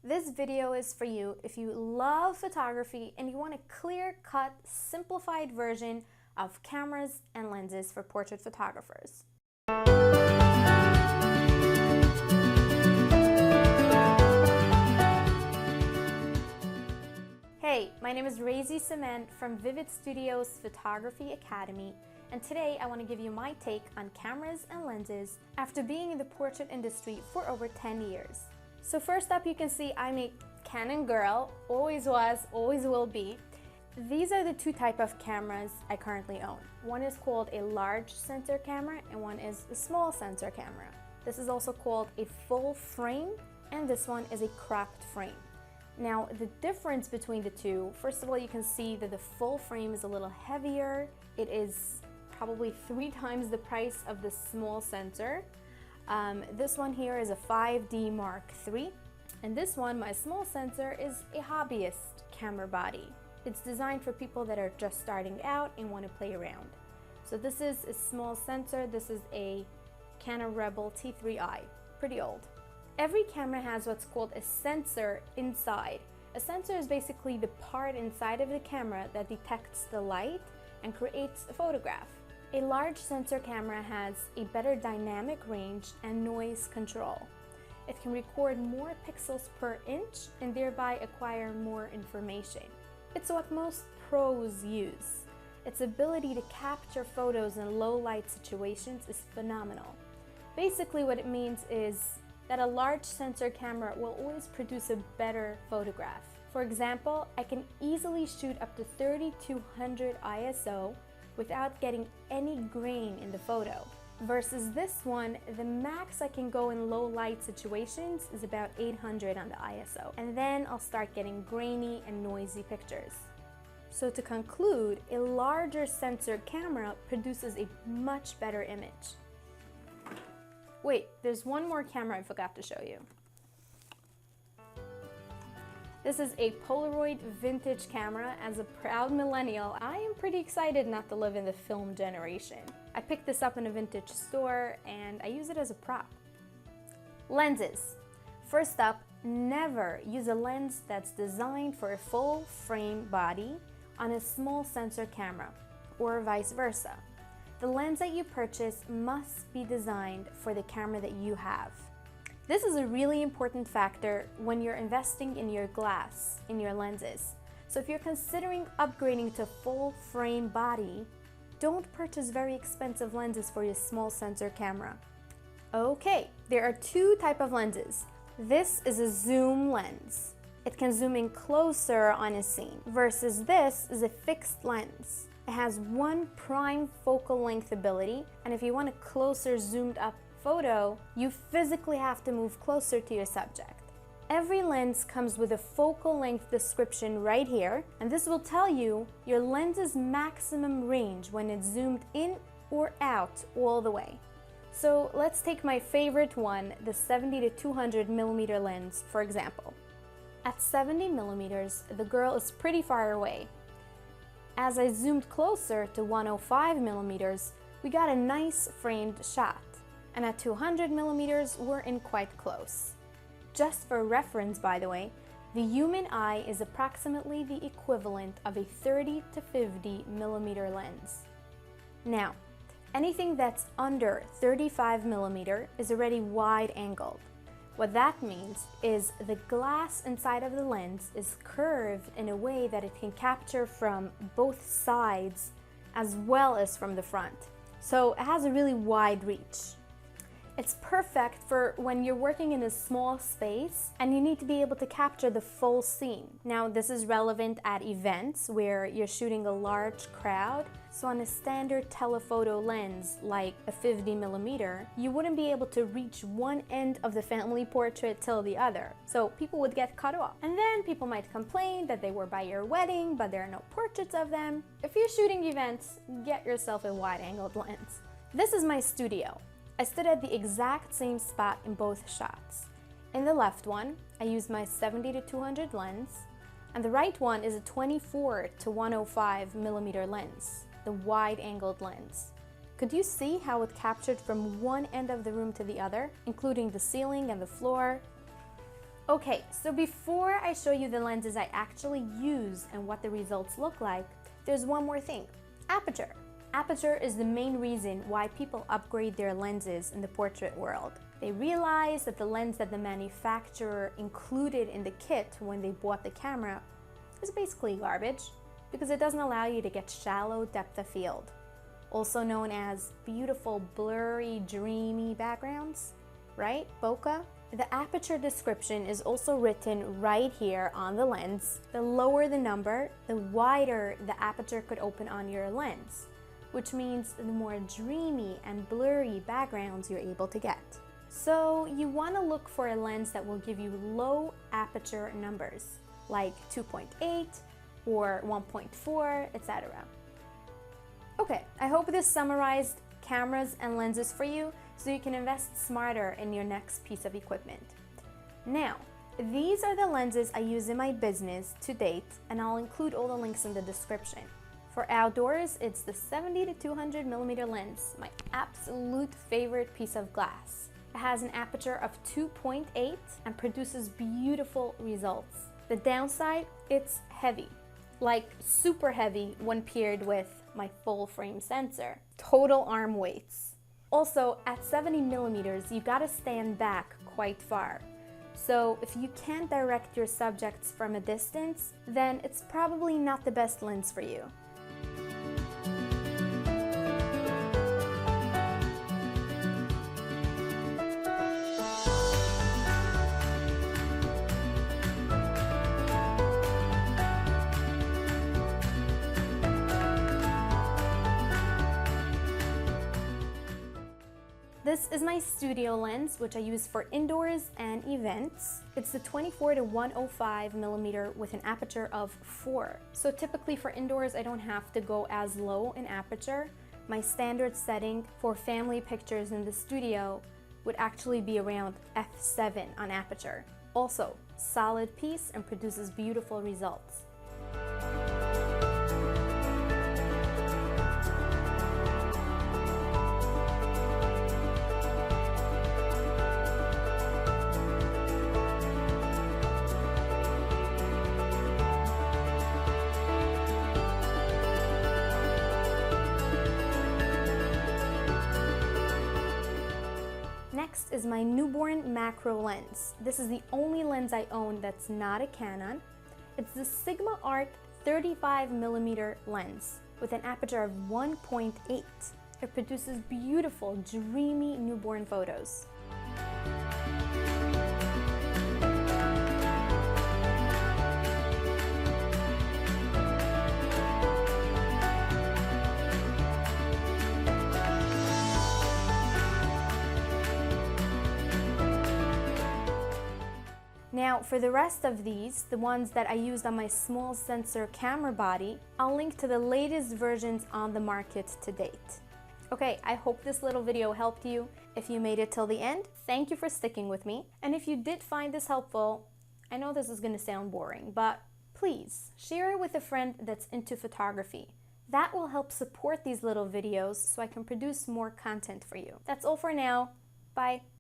This video is for you if you love photography and you want a clear-cut, simplified version of cameras and lenses for portrait photographers. Hey, my name is Razy Cement from Vivid Studios Photography Academy, and today I want to give you my take on cameras and lenses after being in the portrait industry for over 10 years. So first up, you can see I'm a Canon girl, always was, always will be. These are the two types of cameras I currently own. One is called a large sensor camera and one is a small sensor camera. This is also called a full frame and this one is a cropped frame. Now the difference between the two, first of all, you can see that the full frame is a little heavier. It is probably 3 times the price of the small sensor. This one here is a 5D Mark III, and this one, my small sensor, is a hobbyist camera body. It's designed for people that are just starting out and want to play around. So this is a small sensor. This is a Canon Rebel T3i, pretty old. Every camera has what's called a sensor inside. A sensor is basically the part inside of the camera that detects the light and creates a photograph. A large sensor camera has a better dynamic range and noise control. It can record more pixels per inch and thereby acquire more information. It's what most pros use. Its ability to capture photos in low light situations is phenomenal. Basically what it means is that a large sensor camera will always produce a better photograph. For example, I can easily shoot up to 3200 ISO without getting any grain in the photo. Versus this one, the max I can go in low light situations is about 800 on the ISO. And then I'll start getting grainy and noisy pictures. So to conclude, a larger sensor camera produces a much better image. Wait, there's one more camera I forgot to show you. This is a Polaroid vintage camera. As a proud millennial, I am pretty excited not to live in the film generation. I picked this up in a vintage store and I use it as a prop. Lenses. First up, never use a lens that's designed for a full frame body on a small sensor camera, or vice versa. The lens that you purchase must be designed for the camera that you have. This is a really important factor when you're investing in your glass, in your lenses. So if you're considering upgrading to full frame body, don't purchase very expensive lenses for your small sensor camera. Okay, there are 2 types of lenses. This is a zoom lens. It can zoom in closer on a scene, versus this is a fixed lens. It has one prime focal length ability, and if you want a closer zoomed up photo, you physically have to move closer to your subject. Every lens comes with a focal length description right here, and this will tell you your lens's maximum range when it's zoomed in or out all the way. So let's take my favorite one, the 70 to 200 millimeter lens, for example. At 70 millimeters, the girl is pretty far away. As I zoomed closer to 105 millimeters, we got a nice framed shot. And at 200 millimeters, we're in quite close. Just for reference, by the way, the human eye is approximately the equivalent of a 30 to 50 millimeter lens. Now, anything that's under 35 millimeter is already wide angled. What that means is the glass inside of the lens is curved in a way that it can capture from both sides as well as from the front. So it has a really wide reach. It's perfect for when you're working in a small space and you need to be able to capture the full scene. Now, this is relevant at events where you're shooting a large crowd. So on a standard telephoto lens, like a 50 millimeter, you wouldn't be able to reach one end of the family portrait till the other. So people would get cut off. And then people might complain that they were by your wedding, but there are no portraits of them. If you're shooting events, get yourself a wide-angled lens. This is my studio. I stood at the exact same spot in both shots. In the left one, I used my 70 to 200 lens, and the right one is a 24 to 105 millimeter lens, the wide-angled lens. Could you see how it captured from one end of the room to the other, including the ceiling and the floor? Okay, so before I show you the lenses I actually use and what the results look like, there's one more thing: aperture. Aperture is the main reason why people upgrade their lenses in the portrait world. They realize that the lens that the manufacturer included in the kit when they bought the camera is basically garbage, because it doesn't allow you to get shallow depth of field, also known as beautiful, blurry, dreamy backgrounds, right? Bokeh. The aperture description is also written right here on the lens. The lower the number, the wider the aperture could open on your lens, which means the more dreamy and blurry backgrounds you're able to get. So you want to look for a lens that will give you low aperture numbers, like 2.8 or 1.4, etc. Okay, I hope this summarized cameras and lenses for you so you can invest smarter in your next piece of equipment. Now, these are the lenses I use in my business to date, and I'll include all the links in the description. For outdoors, it's the 70 to 200 millimeter lens, my absolute favorite piece of glass. It has an aperture of 2.8 and produces beautiful results. The downside, it's heavy, like super heavy when paired with my full frame sensor. Total arm weights. Also, at 70 millimeters, you gotta stand back quite far. So if you can't direct your subjects from a distance, then it's probably not the best lens for you. This is my studio lens, which I use for indoors and events. It's the 24 to 105 millimeter with an aperture of 4. So typically for indoors, I don't have to go as low in aperture. My standard setting for family pictures in the studio would actually be around f7 on aperture. Also, solid piece and produces beautiful results. Next is my newborn macro lens. This is the only lens I own that's not a Canon. It's the Sigma Art 35mm lens with an aperture of 1.8. It produces beautiful, dreamy newborn photos. Now, for the rest of these, the ones that I used on my small sensor camera body, I'll link to the latest versions on the market to date. Okay, I hope this little video helped you. If you made it till the end, thank you for sticking with me. And if you did find this helpful, I know this is gonna sound boring, but please share it with a friend that's into photography. That will help support these little videos so I can produce more content for you. That's all for now. Bye.